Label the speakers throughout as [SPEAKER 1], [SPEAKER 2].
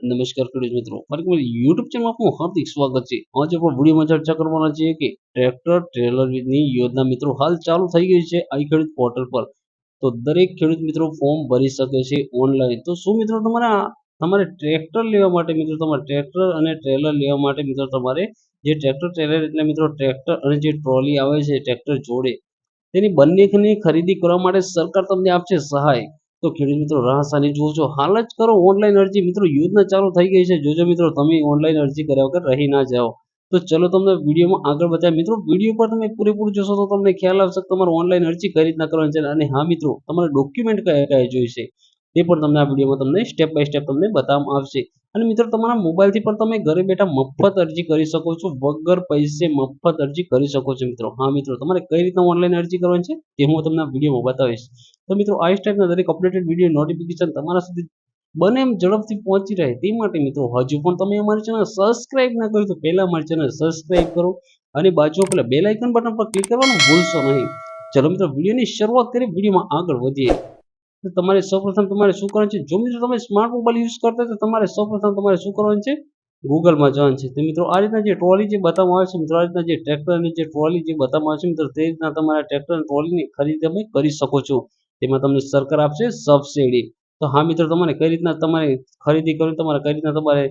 [SPEAKER 1] નમસ્કાર ખેડૂત મિત્રો, મારી મારી યુટ્યુબ ચેનલમાં આપનું હાર્દિક સ્વાગત છે. આજે આપણે વિડીયોમાં ચર્ચા કરવાના છીએ કે ટ્રેક્ટર ટ્રેલરની યોજના મિત્રો હાલ ચાલુ થઈ ગઈ છે આઈ ખેડૂત પોર્ટલ પર. તો દરેક ખેડૂત મિત્રો ફોર્મ ભરી શકે છે ઓનલાઈન. તો શું મિત્રો તમારે ટ્રેક્ટર લેવા માટે મિત્રો તમારે ટ્રેક્ટર અને ટ્રેલર લેવા માટે મિત્રો તમારે જે ટ્રેક્ટર ટ્રેલર એટલે મિત્રો ટ્રેક્ટર અને જે ટ્રોલી આવે છે ટ્રેક્ટર જોડે તેની બંનેની ખરીદી કરવા માટે સરકાર તમને આપશે સહાય. તો ખેડૂત મિત્રો રાહ સાની જુઓ છો, હાલ જ કરો ઓનલાઈન અરજી. મિત્રો યોજના ચાલુ થઈ ગઈ છે, જોજો મિત્રો તમે ઓનલાઈન અરજી કર્યા વગર રહી ના જાઓ. તો ચલો તમને વિડીયોમાં આગળ બતાવ્યા. મિત્રો વિડીયો પર તમે પૂરેપૂરું જોશો તો તમને ખ્યાલ આવશે કે તમારે ઓનલાઈન અરજી કઈ રીતના કરવાની છે. અને હા મિત્રો, તમારે ડોક્યુમેન્ટ કયા કયા જોઈશે તે પણ તમને આ વિડીયોમાં તમને સ્ટેપ બાય સ્ટેપ તમને બતાવવામાં આવશે. અને મિત્રો તમારા મોબાઈલથી પણ તમે ઘરે બેઠા મફત અરજી કરી શકો છો, વગર પૈસે મફત અરજી કરી શકો છો મિત્રો. હા મિત્રો, તમારે કઈ રીતના ઓનલાઈન અરજી કરવાની છે તે હું તમને આ વિડીયોમાં બતાવીશ. તો મિત્રો આ ટાઈપના દરેક અપડેટેડ વિડીયો નોટિફિકેશન તમારા સુધી બને એમ ઝડપથી પહોંચી રહે તે માટે મિત્રો હજુ પણ તમે અમારી ચેનલ સબસ્ક્રાઇબ ના કર્યું તો પહેલા અમારી ચેનલ સબસ્ક્રાઇબ કરો અને બાજુ પેલા બેલ આઇકન બટન પર ક્લિક કરવાનું ભૂલશો નહીં. ચલો મિત્રો વિડીયોની શરૂઆત કરી, વિડીયોમાં આગળ વધીએ. તો તમારે સૌપ્રથમ તમારે શું કરવાનું છે, જો મિત્રો તમે સ્માર્ટ મોબાઈલ યુઝ કરતા હોય તો તમારે સૌપ્રથમ તમારે શું કરવાનું છે, ગૂગલમાં જવાનું છે. તો મિત્રો આ રીતના જે ટ્રોલી જે બતાવવામાં આવે છે, મિત્રો આ રીતના જે ટ્રેક્ટર અને જે ટ્રોલી જે બતાવવામાં આવે છે મિત્રો તે રીતના તમારા ટ્રેક્ટર અને ટ્રોલીની ખરીદી તમે કરી શકો છો. તેમાં તમને સરકાર આપશે સબસિડી. તો હા મિત્રો, તમારે કઈ રીતના તમારે ખરીદી કરવી, તમારે કઈ રીતના તમારે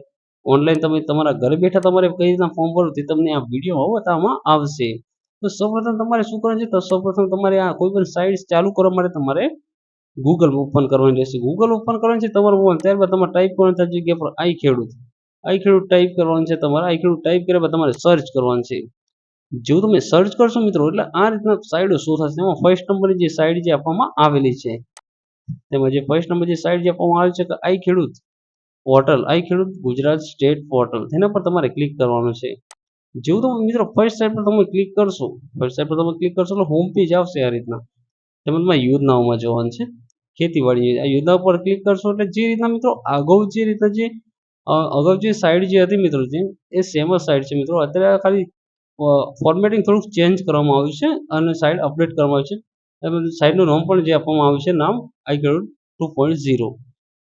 [SPEAKER 1] ઓનલાઈન તમે તમારા ઘરે બેઠા તમારે કઈ રીતના ફોર્મ ભરવું તે તમને આ વિડીયોમાં બતાવવામાં આવશે. તો સૌપ્રથમ તમારે શું કરવાનું છે, તો સૌપ્રથમ તમારે આ કોઈ પણ સાઇટ ચાલુ કરવા માટે તમારે ગૂગલ ઓપન કરવાની રહેશે. ગૂગલ ઓપન કરવાનું છે તમારો મોબાઈલ, ત્યારબાદ તમારે ટાઈપ કરવાનું છે જગ્યા પર આઈ ખેડૂત ટાઈપ કરવાનું છે. તમારે આઈ ખેડૂત ટાઈપ કર્યા બાદ તમારે સર્ચ કરવાનું છે. જેવું તમે સર્ચ કરશો મિત્રો એટલે આ રીતના સાઇડો શો થશે. એમાં ફર્સ્ટ નંબરની જે સાઇડ જે આપવામાં આવેલી છે, તેમાં જે ફર્સ્ટ નંબર જે સાઇડ જે આપવામાં આવી છે કે આઈ ખેડૂત પોર્ટલ, આઈ ખેડૂત ગુજરાત સ્ટેટ પોર્ટલ, તેના પર તમારે ક્લિક કરવાનું છે. જેવું તમે મિત્રો ફર્સ્ટ સાઇડ પર તમે ક્લિક કરશો, ફર્સ્ટ સાઇડ પર તમે ક્લિક કરશો એટલે હોમ પેજ આવશે આ રીતના. તેમાં તમારે યોજનાઓમાં જવાનું છે, ખેતીવાડી આ યોજના પર ક્લિક કરશો એટલે જે રીતના મિત્રો અગાઉ જે રીતના જે અગાઉ જે સાઇડ જે હતી મિત્રો જે એ સેમ જ સાઇડ છે મિત્રો. અત્યારે ખાલી ફોર્મેટિંગ થોડુંક ચેન્જ કરવામાં આવ્યું છે અને સાઇડ અપડેટ કરવામાં આવી છે. સાઇડનું નામ પણ જે આપવામાં આવ્યું છે, નામ આઈ ખેડૂત 2.0.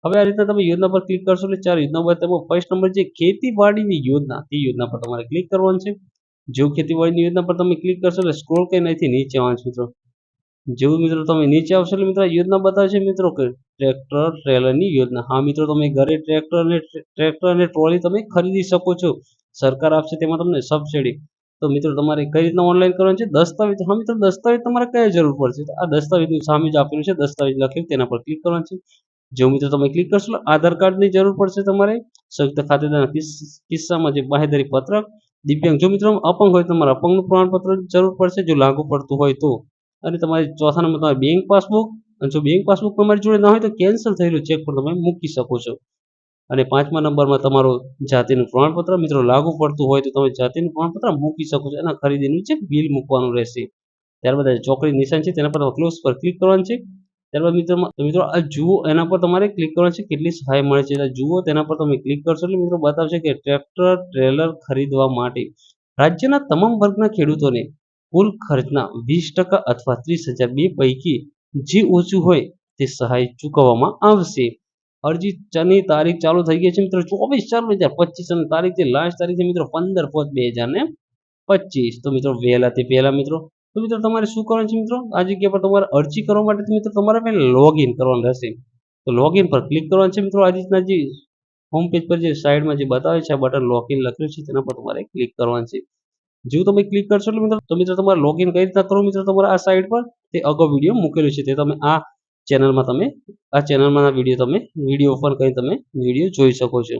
[SPEAKER 1] હવે આ રીતના તમે યોજના પર ક્લિક કરશો એટલે 4 યોજના બાદ તમે ફર્સ્ટ નંબર જે ખેતીવાડીની યોજના તે યોજના પર તમારે ક્લિક કરવાનું છે. જેવું ખેતીવાડીની યોજના પર તમે ક્લિક કરશો એટલે સ્ક્રોલ કરીને અહીંથી નીચે આવવાનું છે મિત્રો. જેવું મિત્રો તમે નીચે આવશો એટલે મિત્રો યોજના બતાવે છે મિત્રો કે ટ્રેક્ટર ટ્રેલરની યોજના. હા મિત્રો, તમે ઘરે ટ્રેક્ટર અને ટ્રોલી તમે ખરીદી શકો છો, સરકાર આપશે તેમાં તમને સબસિડી. તો મિત્રો તમારે કઈ રીતના ઓનલાઈન કરવાનું છે, દસ્તાવેજ. હા મિત્રો, દસ્તાવેજ તમારે કયા જરૂર પડશે, તો આ દસ્તાવેજની સામે જ આપેલું છે દસ્તાવેજ લખેલું, તેના પર ક્લિક કરવાનું છે. જો મિત્રો તમે ક્લિક કરશો આધાર કાર્ડની જરૂર પડશે તમારે, સંયુક્ત ખાતેદારના કિસ્સામાં જે બાહેધરી પત્રક, દિવ્યાંગ જો મિત્રો અપંગ હોય તમારે અપંગનું પ્રમાણપત્ર જરૂર પડશે જો લાગુ પડતું હોય તો. અને તમારે ચોથા નંબર તમારે બેંક પાસબુક, અને જો બેંક પાસબુક તમારી જોડે ના હોય તો કેન્સલ થયેલું ચેક પણ તમે મૂકી શકો છો. અને 5મા નંબરમાં તમારું જાતિનું પ્રમાણપત્ર મિત્રો લાગુ પડતું હોય તો તમે જાતિનું પ્રમાણપત્ર મૂકી શકો છો. એના ખરીદીનું જે બિલ મૂકવાનું રહેશે. ત્યારબાદ ચોકડી નિશાન છે તેના પર ક્લોઝ પર ક્લિક કરવાનું છે. ત્યારબાદ મિત્રો આ જુઓ એના પર તમારે ક્લિક કરવાનું છે, કેટલી સહાય મળે છે જુઓ તેના પર તમે ક્લિક કરશો એટલે મિત્રો બતાવશે કે ટ્રેક્ટર ટ્રેલર ખરીદવા માટે રાજ્યના તમામ વર્ગના ખેડૂતોને કુલ ખર્ચના 20% અથવા 30,000 બે પૈકી જે ઓછું હોય તે સહાય ચૂકવવામાં આવશે. અરજીની તારીખ ચાલુ થઈ ગઈ છે મિત્રો 24/4/2025 અને તારીખ જે લાસ્ટ તારીખ છે મિત્રો 15/5/2025. તો મિત્રો વહેલા તે પહેલા મિત્રો, તો મિત્રો તમારે શું કરવાનું છે મિત્રો, આ જગ્યા પર તમારે અરજી કરવા માટે મિત્રો તમારે પહેલા લોગિન કરવાનું રહેશે. તો લોગિન પર ક્લિક કરવાનું છે મિત્રો. આ રીતના જે હોમ પેજ પર જે સાઈડમાં જે બતાવે છે આ બટન લોગિન લખેલું છે તેના પર તમારે ક્લિક કરવાનું છે. જેવું તમે ક્લિક કરશો એટલે મિત્રો તમારે લોગિન કઈ રીતના કરવું મિત્રો, તમારે આ સાઇટ પર તે અગાઉ વિડીયો મૂકેલું છે, તે તમે આ ચેનલમાં વિડીયો ઓપન કરી તમે વિડીયો જોઈ શકો છો.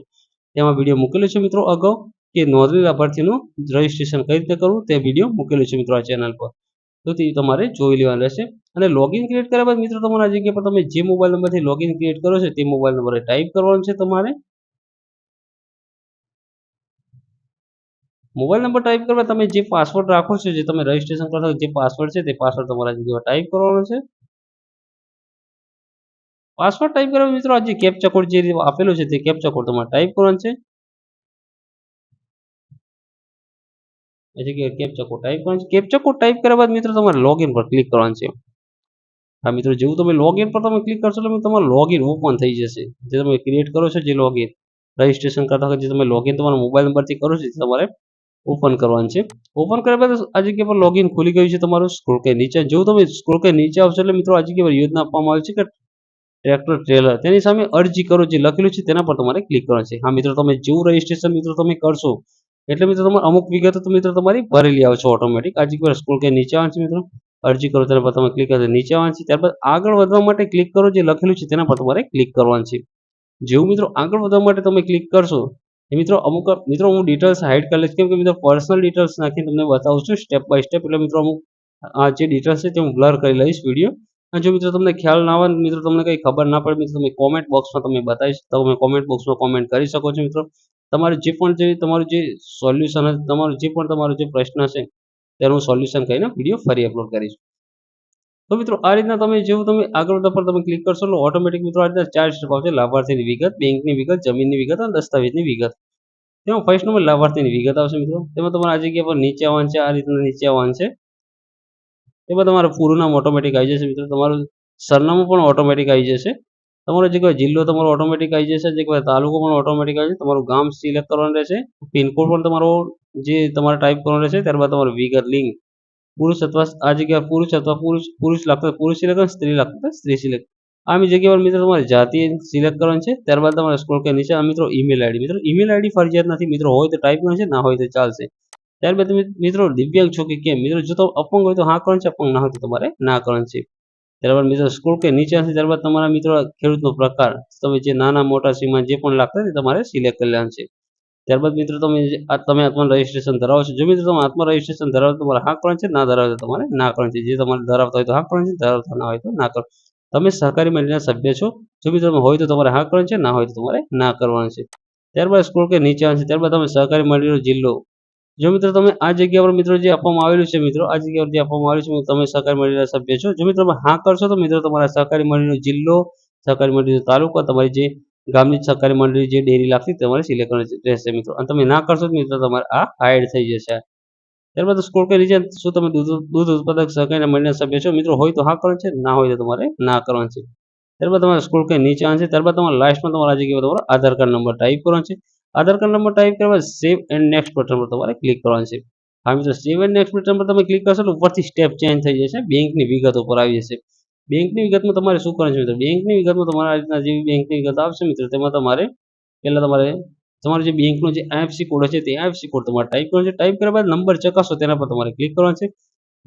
[SPEAKER 1] તેમાં વિડીયો મૂકેલો છે મિત્રો અગાઉ કે નોંધણી લાભાર્થીનું રજીસ્ટ્રેશન કઈ રીતે કરવું તે વિડીયો મૂકેલું છે મિત્રો આ ચેનલ પર. તો તે તમારે જોઈ લેવાનું રહેશે. અને લોગિન ક્રિએટ કર્યા બાદ મિત્રો તમારા જગ્યા પર તમે જે મોબાઈલ નંબરથી લોગિન ક્રિએટ કરો છો તે મોબાઈલ નંબરે ટાઈપ કરવાનો છે. તમારે મોબાઈલ નંબર ટાઈપ કરવા તમે જે પાસવર્ડ રાખો છો, જે તમે રજીસ્ટ્રેશન કરો જે પાસવર્ડ છે તે પાસવર્ડ તમારા જગ્યા પર ટાઈપ કરવાનો છે. પાસવર્ડ ટાઈપ કરવા મિત્રો આ જે કેપ્ચા કોડ જે આપેલો છે તે કેપ્ચા કોડ તમારે ટાઈપ કરવાનો છે. એ જગ્યાએ કેપ્ચા કોડ ટાઈપ કરવાનો છે. કેપ્ચા કોડ ટાઈપ કર્યા બાદ મિત્રો તમારે લોગિન પર ક્લિક કરવાનું છે. હા મિત્રો, જેવું તમે લોગિન પર તમે ક્લિક કરશો એટલે તમારું લોગિન ઓપન થઈ જશે, જે તમે ક્રિએટ કરો છો જે લોગિન રજિસ્ટ્રેશન કરતા વખતે જે તમે લોગિન તમારા મોબાઈલ નંબરથી કરો છો તમારે ઓપન કરવાનું છે. ઓપન કર્યા બાદ આ જગ્યા પર લોગિન ખુલી ગયું છે તમારું. સ્ક્રોલ કરી નીચે જેવું તમે સ્ક્રોલ કરી નીચે આવશો એટલે મિત્રો આ જગ્યા પર યોજના આપવામાં આવી છે કે ટ્રેક્ટર ટ્રેલર તેની સામે અરજી કરો જે લખેલું છે તેના પર તમારે ક્લિક કરવાનું છે. હા મિત્રો, તમે જેવું રજિસ્ટ્રેશન મિત્રો તમે કરશો એટલે મિત્રો તમારે અમુક વિગતો તો મિત્રો તમારી ભરેલી આવશે ઓટોમેટિક. આ જગ્યા પર સ્ક્રોલ કરી નીચે આવવાનું છે મિત્રો. અરજી કરો તેના પર તમે ક્લિક કરો નીચે આવવાનું છે. ત્યારબાદ આગળ વધવા માટે ક્લિક કરો જે લખેલું છે તેના પર તમારે ક્લિક કરવાનું છે. જેવું મિત્રો આગળ વધવા માટે તમે ક્લિક કરશો એ મિત્રો અમુક મિત્રો હું ડિટેલ્સ હાઇડ કરી લઈશ, કેમ કે મિત્રો પર્સનલ ડિટેલ્સ નાખીને તમને બતાવું છું સ્ટેપ બાય સ્ટેપ. એટલે મિત્રો અમુક આ જે ડિટેલ્સ છે તે હું બ્લર કરી લઈશ વિડીયો. અને જો મિત્રો તમને ખ્યાલ ના આવે, મિત્રો તમને કંઈ ખબર ના પડે, મિત્રો તમે કોમેન્ટ બોક્સમાં તમે બતાવીશ, તમે કોમેન્ટ બોક્સમાં કોમેન્ટ કરી શકો છો મિત્રો. તમારે જે પણ તમારું જે સોલ્યુશન હશે, તમારું જે પણ તમારો જે પ્રશ્ન હશે તેનું સોલ્યુશન કહીને વિડીયો ફરી અપલોડ કરીશ. તો મિત્રો આ રીતના તમે જેવું તમે આગળ વધવા પર તમે ક્લિક કરશો એટલે ઓટોમેટિક મિત્રો આ રીતના 4 સ્ટેપ આવશે. લાભાર્થીની વિગત, બેંકની વિગત, જમીનની વિગત અને દસ્તાવેજની વિગત. તેમાં ફર્સ્ટ નંબર લાભાર્થીની વિગત આવશે મિત્રો. તેમાં તમારે આ જગ્યા પર નીચે આવવાનું છે, આ રીતના નીચે આવવાનું છે. તેમાં તમારું પૂરું નામ ઓટોમેટિક આવી જશે મિત્રો. તમારું સરનામું પણ ઓટોમેટિક આવી જશે. તમારો જે કોઈ જિલ્લો તમારો ઓટોમેટિક આવી જશે, જે કોઈ તાલુકો પણ ઓટોમેટિક આવી જશે. તમારું ગામ સિલેક્ટ કરવાનું રહેશે. પિનકોડ પણ તમારો જે તમારે ટાઈપ કરવાનો રહેશે. ત્યારબાદ તમારું વિગત લિંક પુરુષ અથવા આ જગ્યા પુરુષ અથવા પુરુષ લાગતો પુરુષ સિલેક્ટ કરો, સ્ત્રી લાગતો સ્ત્રી સિલેક્ટ. આ જગ્યા પર મિત્રો તમારે જાતિ સિલેક્ટ કરવાની છે. ત્યારબાદ તમારે સ્ક્રોલ કરી નીચે મિત્રો ઈમેલ આઈડી. મિત્રો ઈમેલ આઈડી ફરજિયાત નથી મિત્રો, હોય તો ટાઈપ કરવાનું છે, ના હોય તો ચાલશે. ત્યારબાદ મિત્રો દિવ્યાંગ છો કે કેમ, મિત્રો જો તો અપંગ હોય તો હા કરવાનું છે, અપંગ ના હોય તો તમારે ના કરવાનું છે. ત્યારબાદ મિત્રો સ્ક્રોલ કરી નીચે આવશે. ત્યારબાદ તમારા મિત્રો ખેડૂતનો પ્રકાર, તમે જે નાના મોટા સીમા જે પણ લાગતા હોય તમારે સિલેક્ટ કરી લેવાનું છે. ત્યારબાદ મિત્રો તમે આત્મા રજિસ્ટ્રેશન ધરાવો છો. જો મિત્રો તમે આત્મા રજિસ્ટ્રેશન ધરાવો તમારે હા કરવાનું છે, ના ધરાવો તો તમારે ના કરવાનું છે. જે તમારે ધરાવતા હોય તો હા કરવાનું છે, ધરાવતા ના હોય તો ના કરો. તમે સહકારી મંડળીના સભ્ય છો. જો મિત્રો તમે હોય તો તમારે હા કરવાનું છે, ના હોય તો તમારે ના કરવાનું છે. ત્યારબાદ સ્ક્રોલ કરી નીચે આવશે. ત્યારબાદ તમે સહકારી મંડળીનો જિલ્લો, જો મિત્રો તમે આ જગ્યા પર મિત્રો જે આપવામાં આવેલું છે, મિત્રો આ જગ્યા પર જે આપવામાં આવેલું છે તમે સહકારી મંડળીના સભ્ય છો. જો મિત્રો તમે હા કરશો તો મિત્રો તમારા સહકારી મંડળીનો જિલ્લો, સહકારી મંડળીનો તાલુકો, તમારી જે ગામની સહકારી મંડળી જે ડેરી લાગતી તમારે સિલેક્ટ કરવાની રહેશે મિત્રો. અને તમે ના કરશો તો મિત્રો તમારે આ હાઈડ થઈ જશે. ત્યારબાદ સ્ક્રોલ કરી નીચે શું તમે દૂધ ઉત્પાદક સહકારી મંડળીના સભ્ય છો. મિત્રો હોય તો હા કરવાનું છે, ના હોય તો તમારે ના કરવાનું છે. ત્યારબાદ તમારે સ્ક્રોલ કરી નીચે આવશે. ત્યારબાદ તમારે લાસ્ટમાં તમારા જગ્યાએ તમારો આધાર કાર્ડ નંબર ટાઈપ કરવાનો છે. આધાર કાર્ડ નંબર ટાઈપ કરવા સેવ એન્ડ નેક્સ્ટ બટન પર તમારે ક્લિક કરવાનું છે. હા મિત્રો, સેવ એન્ડ નેક્સ્ટ બટન પર તમે ક્લિક કરશો તો ઉપરથી સ્ટેપ ચેન્જ થઈ જશે, બેંકની વિગતો પર આવી જશે. બેંકની વિગતમાં તમારે શું કરવાનું છે મિત્રો, બેંકની વિગતમાં તમારા આ રીતના જેવી બેંકની વિગત આવશે મિત્રો, તેમાં તમારે પહેલા તમારે તમારો જે બેંકનો જે આઈએફએસસી કોડ છે તે આઈએફએસસી કોડ તમારે ટાઈપ કરવાનો છે. ટાઈપ કર્યા બાદ નંબર ચકાસો તેના પર તમારે ક્લિક કરવાનું છે.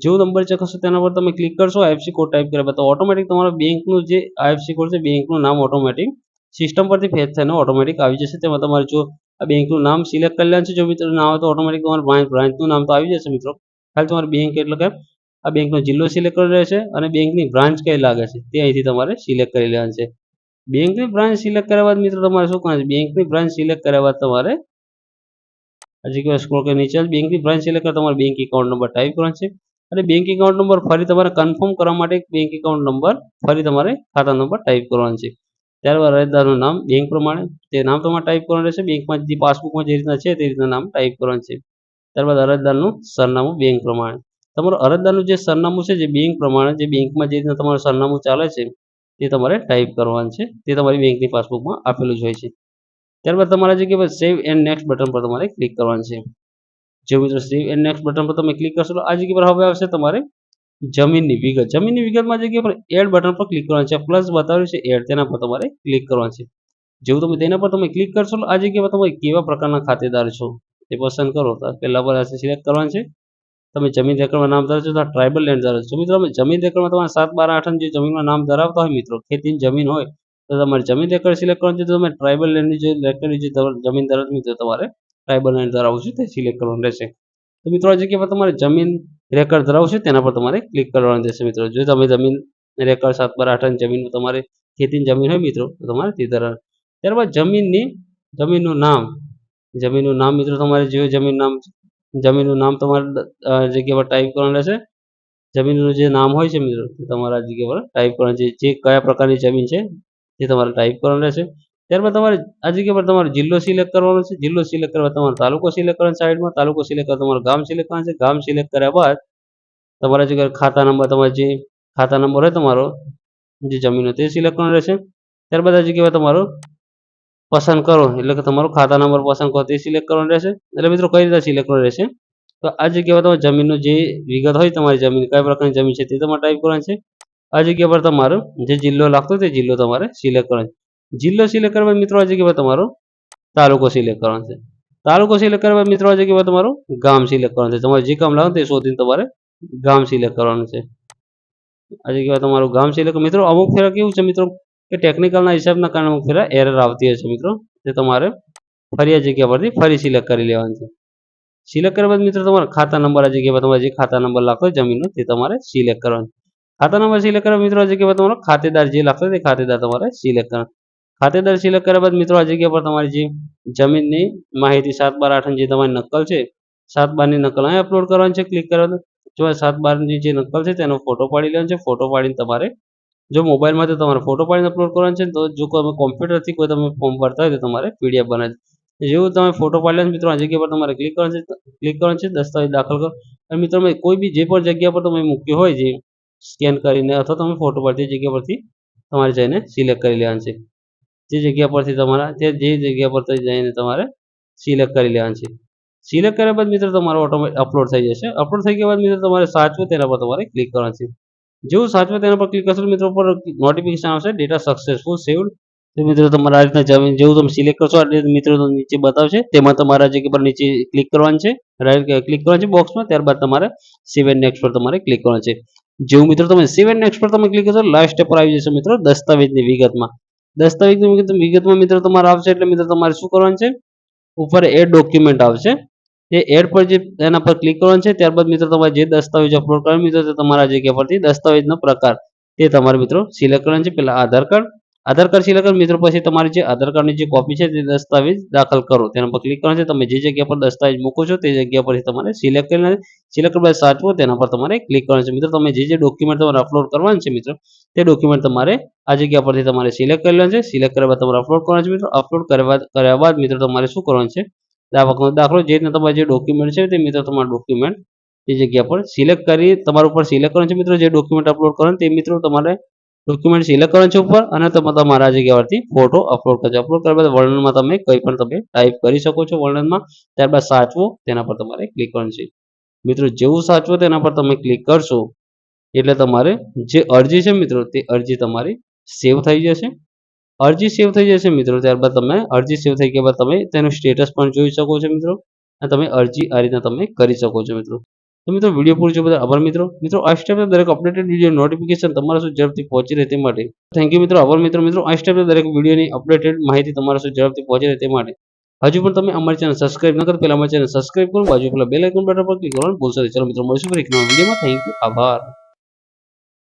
[SPEAKER 1] જેવો નંબર ચકાસો તેના પર તમે ક્લિક કરશો, આઈએફએસસી કોડ ટાઈપ કર્યા બાદ તો ઓટોમેટિક તમારા બેંકનું જે આઈએફએસસી કોડ છે, બેંકનું નામ ઓટોમેટિક સિસ્ટમ પરથી ફેચ થઈને ઓટોમેટિક આવી જશે. તેમાં તમારે જો આ બેંકનું નામ સિલેક્ટ કરી લેવાનું છે. જો મિત્રો ના આવે તો ઓટોમેટિક તમારા બ્રાન્ચનું નામ તો આવી જશે મિત્રો. ખાલી તમારે બેંક એટલે કે આ બેંકનો જિલ્લો સિલેક્ટ કરી રહેશે અને બેંકની બ્રાન્ચ કઈ લાગે છે તે અહીંથી તમારે સિલેક્ટ કરી લેવાનું છે. બેંકની બ્રાન્ચ સિલેક્ટ કર્યા બાદ મિત્રો તમારે શું કરવાનું છે, બેંકની બ્રાન્ચ સિલેક્ટ કર્યા બાદ તમારે આ જગ્યાએ સ્ક્રોલ કરી નીચે બેંકની બ્રાન્ચ સિલેક્ટ કરી તમારે બેંક એકાઉન્ટ નંબર ટાઈપ કરવાનો છે. અને બેંક એકાઉન્ટ નંબર ફરી તમારે કન્ફર્મ કરવા માટે બેંક એકાઉન્ટ નંબર ફરી તમારે ખાતા નંબર ટાઈપ કરવાનો છે. ત્યારબાદ અરજદારનું નામ બેંક પ્રમાણે તે નામ તમારે ટાઈપ કરવાનું રહેશે. બેંકમાં જે પાસબુકમાં જે રીતના છે તે રીતના નામ ટાઈપ કરવાનું છે. ત્યારબાદ અરજદારનું સરનામું બેંક પ્રમાણે તમારું અરજદારનું જે સરનામું છે, જે બેંક પ્રમાણે જે બેંકમાં જે રીતના તમારું સરનામું ચાલે છે તે તમારે ટાઈપ કરવાનું છે. તે તમારી બેંકની પાસબુકમાં આપેલું જ હોય છે. ત્યારબાદ તમારા જગ્યા પર સેવ એન્ડ નેક્સ્ટ બટન પર તમારે ક્લિક કરવાનું છે. જો મિત્રો સેવ એન્ડ નેક્સ્ટ બટન પર તમે ક્લિક કરશો તો આ જગ્યા પર હવે આવશે તમારે જમીનની વિગત. જમીનની વિગતમાં જગ્યા પર એડ બટન પર ક્લિક કરવાનું છે. પ્લસ બતાવ્યું છે એડ, તેના પર તમારે ક્લિક કરવાનું છે. જેવું તમે તેના પર તમે ક્લિક કરશો તો આ જગ્યા પર તમે કેવા પ્રકારના ખાતેદાર છો તે પસંદ કરો. તો પહેલા પર સિલેક્ટ કરવાનું છે. તમે જમીન રેકર્ડમાં નામ ધરાવો છો તો ટ્રાઇબલ લેન્ડ ધરાવો છો. મિત્રો તમે જમીન રેકર્ડમાં તમારે 7, 12, 8 જે જમીનમાં નામ ધરાવતા હોય મિત્રો, ખેતીની જમીન હોય તો તમારે જમીન રેકર્ડ સિલેક્ટ કરવાનું છે. તો તમે ટ્રાઇબલ લેન્ડની જે રેકર્ડની જે જમીન ધરાવતી મિત્રો તમારે ટ્રાઇબલ લેન્ડ ધરાવવું છે તે સિલેક્ટ કરવાનું રહેશે. તો મિત્રો આ જગ્યા પર તમારે જમીન રેકર્ડ ધરાવવું છે તેના પર તમારે ક્લિક કરવાનું રહેશે મિત્રો. જો તમે જમીન રેકર્ડ 7, 12, 8 જમીન તમારે ખેતીની જમીન હોય મિત્રો તો તમારે તે ધરાવ. ત્યારબાદ જમીનનું નામ મિત્રો તમારે જે જમીનનું નામ તમારે જગ્યા પર ટાઈપ કરવાનું રહેશે. જમીનનું જે નામ હોય છે મિત્રો તે તમારા જગ્યા પર ટાઈપ કરવાનું છે. જે કયા પ્રકારની જમીન છે તે તમારે ટાઈપ કરવાનું રહેશે. ત્યારબાદ તમારે આ જગ્યા પર તમારે જિલ્લો સિલેક્ટ કરવાનો છે. જિલ્લો સિલેક્ટ કરવા તમારે તાલુકો સિલેક્ટ કરવાનો સાઈડમાં, તાલુકો સિલેક્ટ કરવા તમારે ગામ સિલેક્ટ કરવાનું છે. ગામ સિલેક્ટ કર્યા બાદ તમારા જગ્યાએ ખાતા નંબર, તમારે જે ખાતા નંબર હોય તમારો જે જમીનનો તે સિલેક્ટ કરવાનો રહેશે. ત્યારબાદ આ જગ્યાએ તમારો પસંદ કરો એટલે કે તમારો ખાતા નંબર પસંદ કરો તે સિલેક્ટ કરવાનો રહેશે. એટલે મિત્રો કઈ રીતે સિલેક્ટ કરવાનું રહેશે, તો આ જગ્યા પર તમારે જમીનનું જે વિગત હોય તમારી જમીન કયા પ્રકારની જમીન છે તે તમારે ટાઈપ કરવાનું છે. આ જગ્યા પર તમારો જે જિલ્લો લાગતો હોય તે જિલ્લો તમારે સિલેક્ટ કરવાનો છે. જિલ્લો સિલેક્ટ કરવા મિત્રો આ જગ્યા પર તમારો તાલુકો સિલેક્ટ કરવાનો છે. તાલુકો સિલેક્ટ કરવા મિત્રો આ જગ્યા પર તમારું ગામ સિલેક્ટ કરવાનું છે. તમારે જે ગામ લાવો તે શોધીને તમારે ગામ સિલેક્ટ કરવાનું છે. આ જગ્યા પર તમારું ગામ સિલેક્ટ મિત્રો અમુક ફેરા કેવું છે મિત્રો કે ટેકનિકલના હિસાબના કારણે અમુક ફેરા એરર આવતી હશે મિત્રો, તે તમારે ફરી આ જગ્યા પરથી ફરી સિલેક્ટ કરી લેવાનું છે. સિલેક્ટ કર્યા બાદ મિત્રો તમારા ખાતા નંબર આ જગ્યા પર તમારે જે ખાતા નંબર લાગતો હોય જમીનનો તે તમારે સિલેક્ટ કરવાનો. ખાતા નંબર સિલેક્ટ કર્યા મિત્રો આ જગ્યા પર તમારો ખાતેદાર જે લાગતો હોય તે ખાતેદાર તમારે સિલેક્ટ કરવાનો. ખાતેદાર સિલેક્ટ કર્યા બાદ મિત્રો આ જગ્યા પર તમારી જે જમીનની માહિતી 7/12 જે તમારી નકલ છે 7/12ની નકલ અહીં અપલોડ કરવાની છે. ક્લિક કરવાનું. જો 7/12ની જે નકલ છે તેનો ફોટો પાડી લેવાનો છે. ફોટો પાડીને તમારે જો મોબાઈલમાં તો તમારે ફોટો પાડીને અપલોડ કરવાનો છે, તો જો તમે કોમ્પ્યુટરથી કોઈ તમે ફોર્મ ભરતા હોય તો તમારે પીડીએફ બનાવી જેવું તમે ફોટો પાડી લો મિત્રો આ જગ્યા પર તમારે ક્લિક કરવાનું છે. ક્લિક કરવાનું છે, દસ્તાવેજ દાખલ કરો. અને મિત્રો કોઈ બી જે પણ જગ્યા પર તમે મૂક્યો હોય જે સ્કેન કરીને અથવા તમે ફોટો પાડી તે જગ્યા પરથી તમારે જઈને સિલેક્ટ કરી લેવાનું છે. જે જગ્યા પરથી તમારા જે જગ્યા પર જઈને તમારે સિલેક્ટ કરી લેવાનું છે. સિલેક્ટ કર્યા બાદ મિત્રો તમારો ઓટોમેટિક અપલોડ થઈ જશે. અપલોડ થઈ ગયા બાદ મિત્રો તમારે સાચવો તેના પર તમારે ક્લિક કરવાનું છે. જેવું સાચવો તેના પર ક્લિક કરશો મિત્રો પર નોટિફિકેશન આવશે ડેટા સક્સેસફુલ સેવ્ડ. તો મિત્રો તમારે આ રીતના જમીન જેવું તમે સિલેક્ટ કરશો આ મિત્રો નીચે બતાવશે તેમાં તમારા જગ્યા પર નીચે ક્લિક કરવાનું છે. રાઈટ ક્લિક કરવાનું છે બોક્સમાં. ત્યારબાદ તમારે સેવ એન્ડ નેક્સ્ટ પર તમારે ક્લિક કરવાનું છે. જેવું મિત્રો તમે સેવ એન્ડ નેક્સ્ટ પર તમે ક્લિક કરશો લાસ્ટ સ્ટેપ પર આવી જશે મિત્રો દસ્તાવેજની વિગતમાં. દસ્તાવેજની વિગતમાં મિત્રો તમારે આવશે એટલે મિત્રો તમારે શું કરવાનું છે, ઉપર એડ ડોક્યુમેન્ટ આવશે તે એડ પર જે એના પર ક્લિક કરવાનું છે. ત્યારબાદ મિત્રો તમારે જે દસ્તાવેજ અપલોડ કરવાનો મિત્રો તે તમારા જગ્યા પરથી દસ્તાવેજનો પ્રકાર તે તમારે મિત્રો સિલેક્ટ કરવાનું છે. પહેલા આધાર કાર્ડ સિલેક્ટ કરો મિત્રો, પછી તમારી જે આધાર કાર્ડની જે કોપી છે તે દસ્તાવેજ દાખલ કરો તેના પર ક્લિક કરવાનું છે. તમે જે જગ્યા પર દસ્તાવેજ મૂકો છો તે જગ્યા પરથી તમારે સિલેક્ટ કરી સિલેક્ટ બાદ સાચવો તેના પર તમારે ક્લિક કરવાનું છે. મિત્રો તમે જે ડોક્યુમેન્ટ તમારે અપલોડ કરવાનું છે મિત્રો તે ડોક્યુમેન્ટ તમારે આ જગ્યા પરથી તમારે સિલેક્ટ કરી લેવાનું છે. સિલેક્ટ કર્યા બાદ તમારે અપલોડ કરવાનું છે મિત્રો. અપલોડ કર્યા બાદ મિત્રો તમારે શું કરવાનું છે, આવકનો દાખલો જે રીતના તમારે જે ડોક્યુમેન્ટ છે તે મિત્રો તમારા ડોક્યુમેન્ટ તે જગ્યા પર સિલેક્ટ કરી તમારા ઉપર સિલેક્ટ કરવાનું છે મિત્રો. જે ડોક્યુમેન્ટ અપલોડ કરવાનું તે મિત્રો તમારે ડોક્યુમેન્ટ સિલેક્ટ કરવાનું છે ઉપર અને તમે તમારા જગ્યા પરથી ફોટો અપલોડ કરજો. અપલોડ કર્યા બાદ વર્ણનમાં તમે કંઈ પણ તમે ટાઈપ કરી શકો છો વર્ણનમાં. ત્યારબાદ સાચવો તેના પર તમારે ક્લિક કરવાનું છે. મિત્રો જેવું સાચવો તેના પર તમે ક્લિક કરશો એટલે તમારે જે અરજી છે મિત્રો તે અરજી તમારી સેવ થઈ જશે. અરજી સેવ થઈ જશે મિત્રો. ત્યારબાદ તમે અરજી સેવ થઈ ગયા બાદ તમે તેનું સ્ટેટસ પણ જોઈ શકો છો મિત્રો અને તમે અરજી આ રીતના તમે કરી શકો છો મિત્રો. તો મિત્રો વિડીયો પૂરો જોવા બદલ આભાર મિત્રો. મિત્રો આ સ્ટેપના દરેક અપડેટેડ વિડીયો નોટિફિકેશન તમારા સુધી ઝડપથી પહોંચી રહે તે માટે થેન્ક યુ મિત્રો. આભાર મિત્રો. મિત્રો આ સ્ટેપના દરેક વિડીયોની અપડેટેડ માહિતી તમારા સુધી ઝડપથી પહોંચી રહે તે માટે હજુ પણ તમે અમારી ચેનલ સબસ્ક્રાઇબ ન કરો પહેલા અમારી ચેનલ સબસ્ક્રાઇબ કરો, બાજુ પેલા બેલ આઇકન બટન પર ક્લિક કરવાનું ભૂલશો નહીં. ચલો મિત્રો મળીશું ફરી એક નવા વિડીયોમાં. થેન્ક યુ, આભાર.